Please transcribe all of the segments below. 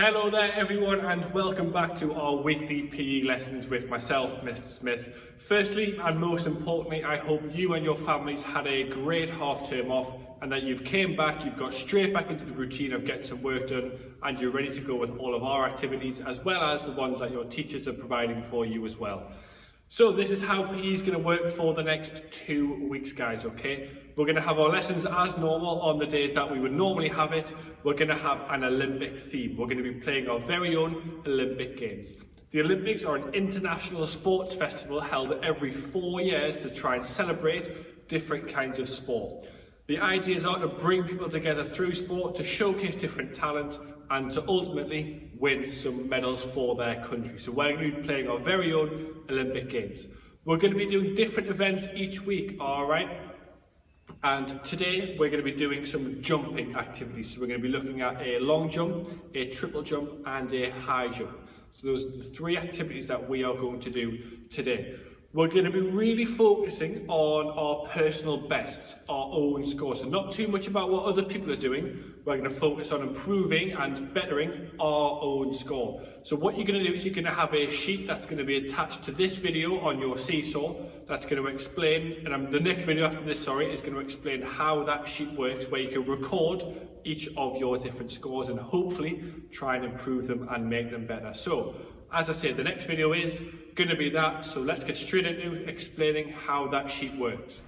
Hello there everyone, and welcome back to our weekly PE lessons with myself, Mr. Smith. Firstly and most importantly, I hope you and your families had a great half term off and that you've came back, you've got straight back into the routine of getting some work done and you're ready to go with all of our activities as well as the ones that your teachers are providing for you as well. So this is how PE is going to work for the next 2 weeks, guys, okay? We're going to have our lessons as normal on the days that we would normally have it. We're going to have an Olympic theme. We're going to be playing our very own Olympic Games. The Olympics are an international sports festival held every 4 years to try and celebrate different kinds of sport. The ideas are to bring people together through sport, to showcase different talents, and to ultimately win some medals for their country. So we're going to be playing our very own Olympic Games. We're going to be doing different events each week, alright? And today we're going to be doing some jumping activities. So we're going to be looking at a long jump, a triple jump and a high jump. So those are the 3 activities that we are going to do today. We're going to be really focusing on our personal bests, our own scores. So not too much about what other people are doing. We're going to focus on improving and bettering our own score. So what you're going to do is you're going to have a sheet that's going to be attached to this video on your Seesaw. That's going to explain, and the next video after this, is going to explain how that sheet works, where you can record each of your different scores and hopefully try and improve them and make them better. So, as I said, the next video is going to be that, so let's get straight into explaining how that sheet works.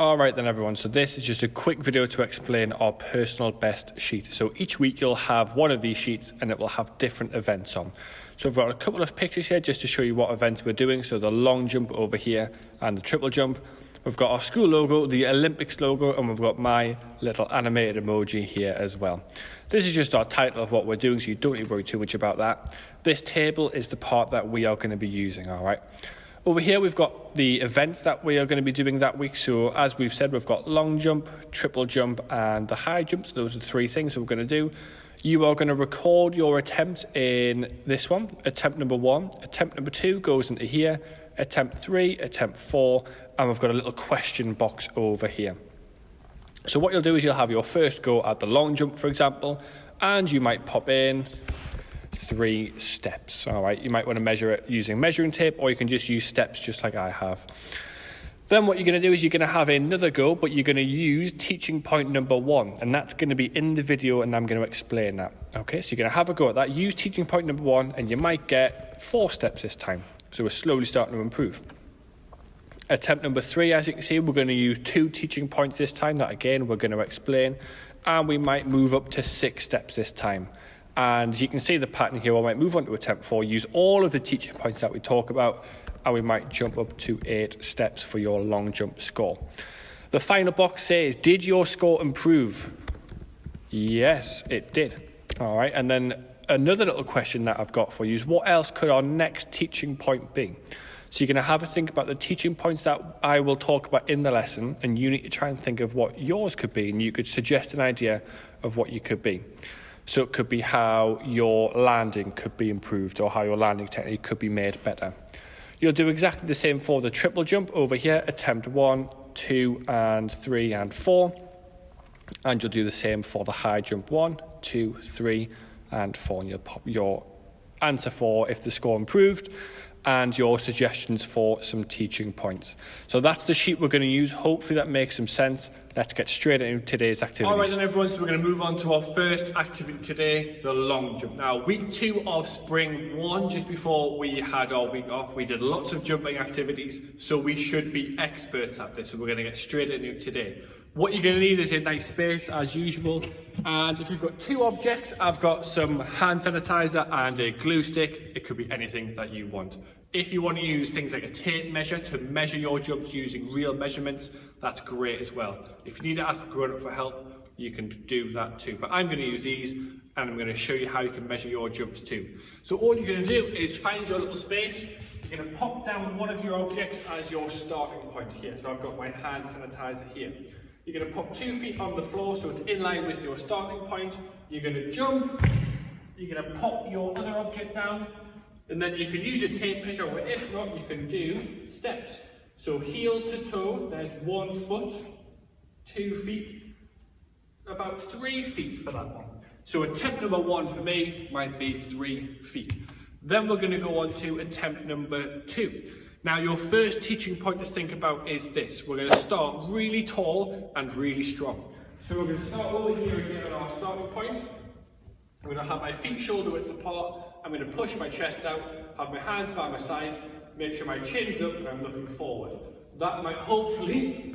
Alright then everyone, so this is just a quick video to explain our personal best sheet. So each week you'll have one of these sheets and it will have different events on. So I've got a couple of pictures here just to show you what events we're doing. So the long jump over here and the triple jump. We've got our school logo, the Olympics logo, and we've got my little animated emoji here as well. This is just our title of what we're doing, so you don't need to worry too much about that. This table is the part that we are going to be using, alright? Over here we've got the events that we are going to be doing that week. So as we've said, we've got long jump, triple jump and the high jump. So those are 3 things that we're going to do. You are going to record your attempt in this one, attempt number 1. Attempt number 2 goes into here, attempt 3, attempt 4, and we've got a little question box over here. So what you'll do is you'll have your first go at the long jump, for example, and you might pop in 3 steps. All right, you might want to measure it using measuring tape, or you can just use steps just like I have. Then what you're going to do is you're going to have another go, but you're going to use teaching point number 1, and that's going to be in the video, and I'm going to explain that. Okay, so you're going to have a go at that. Use teaching point number 1, and you might get 4 steps this time. So we're slowly starting to improve. Attempt number 3, as you can see, we're going to use 2 teaching points this time. That again, we're going to explain, and we might move up to 6 steps this time. And you can see the pattern here. I might move on to attempt 4, use all of the teaching points that we talk about, and we might jump up to 8 steps for your long jump score. The final box says, did your score improve? Yes, it did. All right, and then another little question that I've got for you is, what else could our next teaching point be? So you're going to have a think about the teaching points that I will talk about in the lesson, and you need to try and think of what yours could be, and you could suggest an idea of what you could be. So it could be how your landing could be improved, or how your landing technique could be made better. You'll do exactly the same for the triple jump over here, attempt 1, 2 and 3 and 4. And you'll do the same for the high jump 1, 2, 3 and 4. And you'll pop your answer for if the score improved and your suggestions for some teaching points. So that's the sheet we're going to use. Hopefully that makes some sense. Let's get straight into today's activities. Alright then everyone, so we're going to move on to our first activity today, the long jump. Now, week 2 of spring 1, just before we had our week off, we did lots of jumping activities, so we should be experts at this. So we're going to get straight into it today. What you're going to need is a nice space as usual, and if you've got 2 objects, I've got some hand sanitizer and a glue stick. It could be anything that you want. If you want to use things like a tape measure to measure your jumps using real measurements, that's great as well. If you need to ask a grown-up for help, you can do that too. But I'm going to use these, and I'm going to show you how you can measure your jumps too. So all you're going to do is find your little space. You're going to pop down one of your objects as your starting point here. So I've got my hand sanitizer here. You're going to pop 2 feet on the floor so it's in line with your starting point. You're going to jump. You're going to pop your other object down. And then you can use a tape measure, or if not, you can do steps. So heel to toe, there's 1 foot, 2 feet, about 3 feet for that one. So attempt number 1 for me might be 3 feet. Then we're going to go on to attempt number 2. Now your first teaching point to think about is this. We're going to start really tall and really strong. So we're going to start over here again at our starting point. I'm going to have my feet shoulder width apart. I'm going to push my chest out, have my hands by my side, make sure my chin's up and I'm looking forward. That might hopefully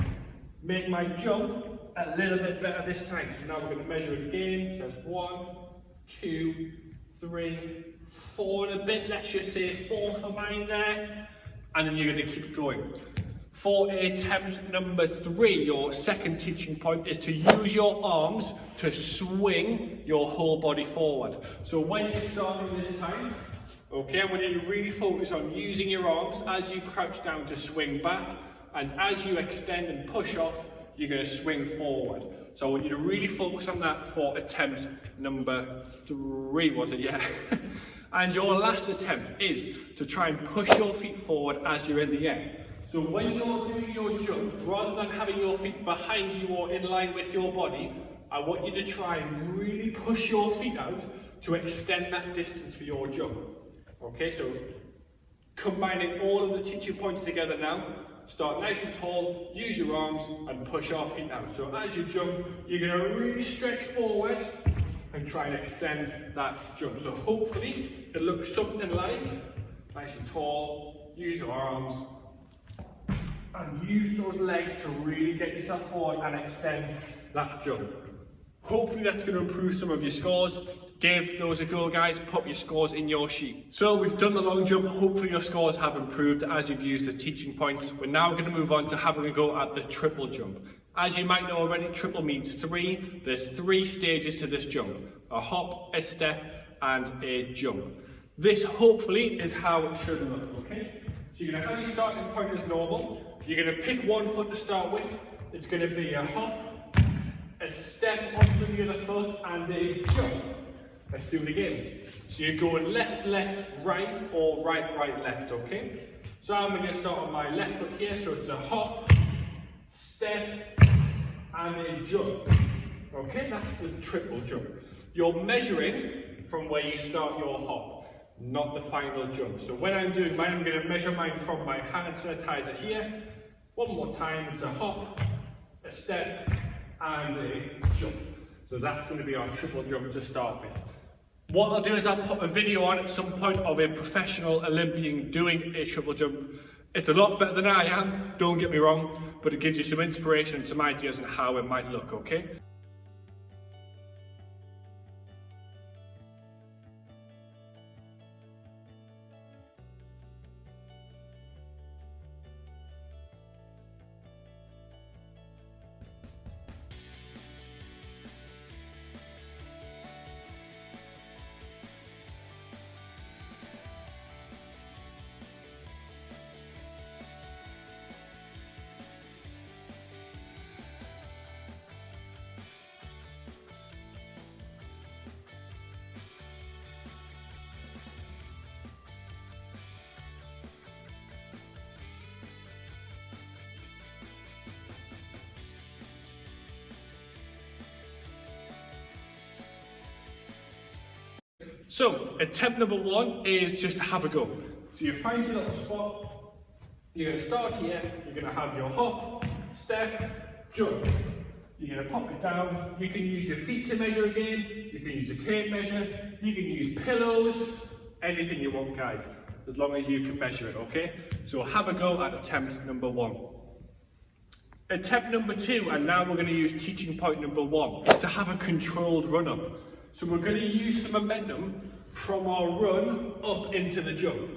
make my jump a little bit better this time. So now we're going to measure it again. So that's 1, 2, 3, 4 and a bit. Let's just say 4 for mine there. And then you're going to keep going. For attempt number 3, your second teaching point is to use your arms to swing your whole body forward. So when you're starting this time, okay, I want you to really focus on using your arms as you crouch down to swing back, and as you extend and push off, you're going to swing forward. So I want you to really focus on that for attempt number 3, was it? Yeah. And your last attempt is to try and push your feet forward as you're in the air. So when you're doing your jump, rather than having your feet behind you or in line with your body, I want you to try and really push your feet out to extend that distance for your jump. Okay, so combining all of the teaching points together now, start nice and tall, use your arms and push our feet out. So as you jump, you're going to really stretch forward and try and extend that jump. So hopefully it looks something like nice and tall, use your arms, and use those legs to really get yourself forward and extend that jump. Hopefully that's going to improve some of your scores. Give those a go, guys. Put your scores in your sheet. So we've done the long jump. Hopefully your scores have improved as you've used the teaching points. We're now going to move on to having a go at the triple jump. As you might know already, triple means 3. There's 3 stages to this jump. A hop, a step, and a jump. This hopefully is how it should look, okay? So you're going to have your starting point as normal. You're going to pick one foot to start with. It's going to be a hop, a step onto the other foot, and a jump. Let's do it again. So you're going left, left, right, or right, right, left, okay? So I'm going to start on my left foot here. So it's a hop, step, and a jump. Okay, that's the triple jump. You're measuring from where you start your hop, not the final jump. So when I'm doing mine, I'm going to measure mine from my hand sanitizer here. One more time, it's a hop, a step, and a jump. So that's going to be our triple jump to start with. What I'll do is I'll put a video on at some point of a professional Olympian doing a triple jump. It's a lot better than I am, don't get me wrong, but it gives you some inspiration and some ideas on how it might look, okay? So, attempt number 1 is just to have a go. So you find your little spot, you're going to start here, you're going to have your hop, step, jump. You're going to pop it down, you can use your feet to measure again, you can use a tape measure, you can use pillows, anything you want, guys, as long as you can measure it, okay? So have a go at attempt number 1. Attempt number 2, and now we're going to use teaching point number 1, is to have a controlled run up. So we're going to use some momentum from our run up into the jump.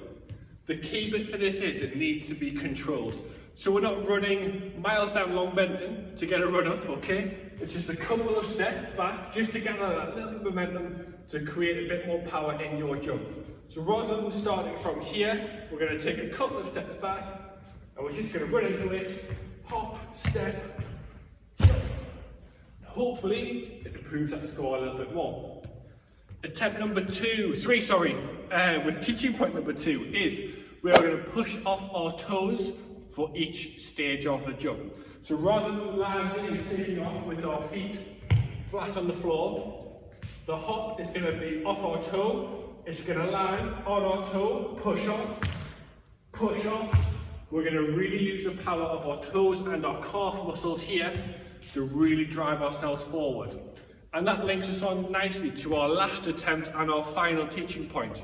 The key bit for this is it needs to be controlled. So we're not running miles down Long Benton to get a run up, okay? It's just a couple of steps back just to gather that little momentum to create a bit more power in your jump. So rather than starting from here, we're going to take a couple of steps back and we're just going to run into it, hop, step, jump. Hopefully, it improves that score a little bit more. Attempt number 3, with teaching point number 2 is we are going to push off our toes for each stage of the jump. So rather than landing and taking off with our feet flat on the floor, The hop is going to be off our toe, it's going to land on our toe, push off, push off. We're going to really use the power of our toes and our calf muscles here to really drive ourselves forward. And that links us on nicely to our last attempt and our final teaching point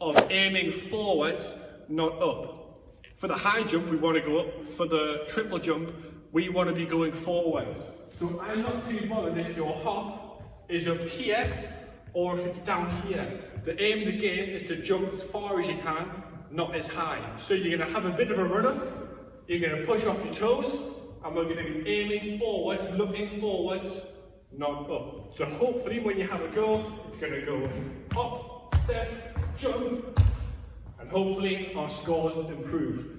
of aiming forwards, not up. For the high jump, we want to go up. For the triple jump, we want to be going forwards. So I'm not too bothered if your hop is up here or if it's down here. The aim of the game is to jump as far as you can, not as high. So you're going to have a bit of a run up, you're going to push off your toes, and we're going to be aiming forwards, looking forwards, not up. So hopefully when you have a go, it's going to go up, step, jump, and hopefully our scores improve.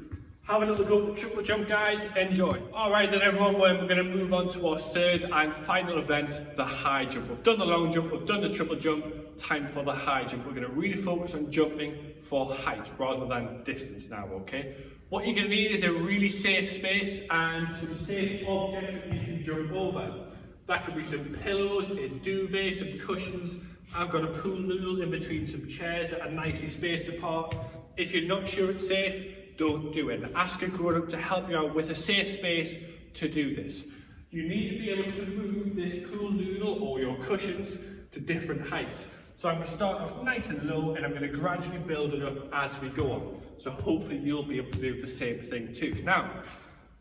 Have another go at triple jump, guys. Enjoy. All right then everyone, we're going to move on to our third and final event, the high jump. We've done the long jump, we've done the triple jump, time for the high jump. We're going to really focus on jumping for height rather than distance now, okay? What you're going to need is a really safe space and some safe objects that you can jump over. That could be some pillows, a duvet, some cushions. I've got a pool noodle in between some chairs that are nicely spaced apart. If you're not sure it's safe, don't do it. Ask a grown-up to help you out with a safe space to do this. You need to be able to move this pool noodle or your cushions to different heights. So I'm going to start off nice and low and I'm going to gradually build it up as we go on. So hopefully you'll be able to do the same thing too. Now,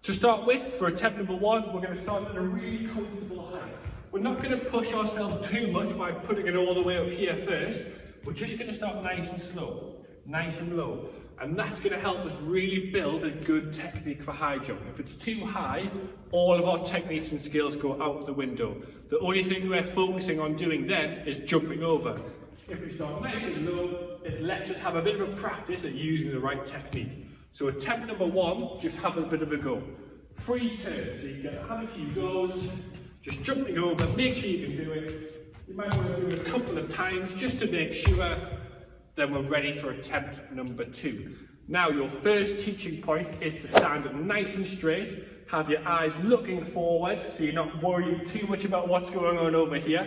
to start with, for attempt number one, we're going to start at a really comfortable height. We're not going to push ourselves too much by putting it all the way up here first. We're just going to start nice and slow, nice and low. And that's going to help us really build a good technique for high jump. If it's too high, all of our techniques and skills go out the window. The only thing we're focusing on doing then is jumping over. If we start nice and low, it lets us have a bit of a practice at using the right technique. So attempt number one, just have a bit of a go. Free turn, so you can have a few goes, just jumping over, make sure you can do it. You might want to do it a couple of times just to make sure. Then we're ready for attempt number two. Now your first teaching point is to stand nice and straight, have your eyes looking forward so you're not worrying too much about what's going on over here.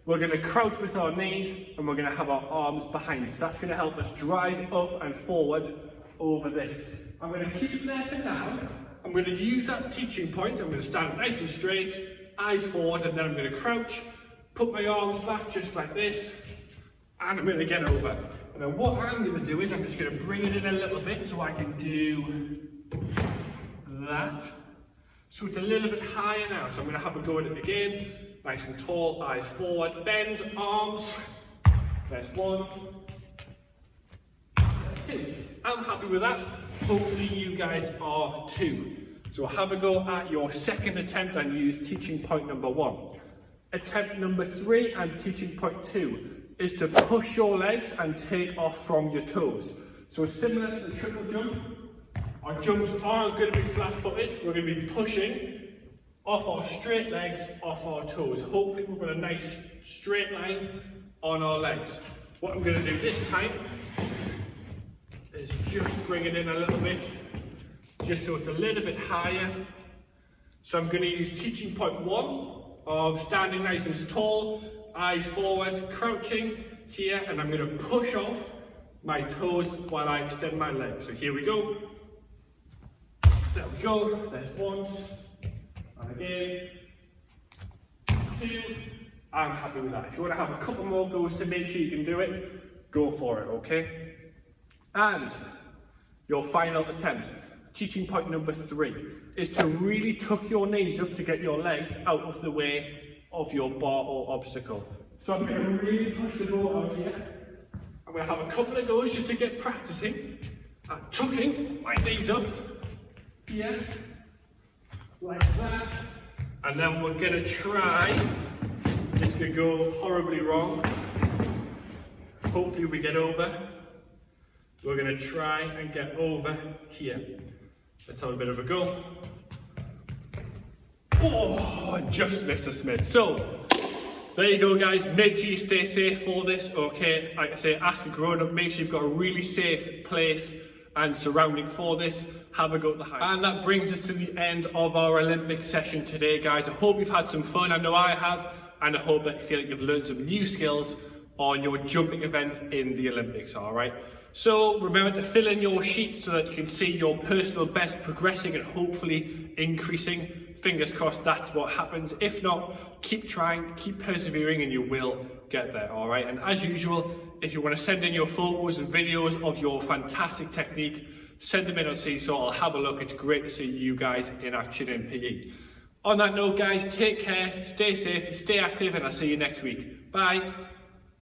We're going to crouch with our knees and we're going to have our arms behind us. That's going to help us drive up and forward over this. I'm going to keep it there for now. I'm going to use that teaching point. I'm going to stand nice and straight, eyes forward, and then I'm going to crouch, put my arms back just like this, and I'm going to get over. And then what I'm going to do is I'm just going to bring it in a little bit so I can do that. So it's a little bit higher now. So I'm going to have a go at it again. Nice and tall, eyes forward, bend, arms. There's one. There's two. I'm happy with that. Hopefully you guys are too. So have a go at your second attempt and use teaching point number one. Attempt number three and teaching point two is to push your legs and take off from your toes. So similar to the triple jump, our jumps aren't going to be flat-footed. We're going to be pushing off our straight legs, off our toes. Hopefully we've got a nice straight line on our legs. What I'm going to do this time is just bring it in a little bit, just so it's a little bit higher. So I'm going to use teaching point one of standing nice and tall, eyes forward, crouching here, and I'm going to push off my toes while I extend my legs. So here we go. There we go. There's one. And again. Two. I'm happy with that. If you want to have a couple more goes to make sure you can do it, go for it, okay? And your final attempt, teaching point number three, is to really tuck your knees up to get your legs out of the way of your bar or obstacle. So I'm going to really push the ball out here. I'm going to have a couple of goes just to get practicing at tucking my knees up here, like that. And then we're going to try, this could go horribly wrong. Hopefully we get over. We're going to try and get over here. Let's have a bit of a go. Oh, I just missed a Smith. So, there you go guys, make sure you stay safe for this, okay? Like I say, ask a grown-up, make sure you've got a really safe place and surrounding for this. Have a go at the height. And that brings us to the end of our Olympic session today, guys. I hope you've had some fun. I know I have. and I hope that you feel like you've learned some new skills on your jumping events in the Olympics, all right? So remember to fill in your sheet so that you can see your personal best progressing and hopefully increasing. Fingers crossed that's what happens. If not, keep trying, keep persevering, and you will get there, all right? And as usual, if you want to send in your photos and videos of your fantastic technique, send them in on Seesaw. I'll have a look. It's great to see you guys in action in PE. On that note, guys, take care, stay safe, stay active, and I'll see you next week. Bye.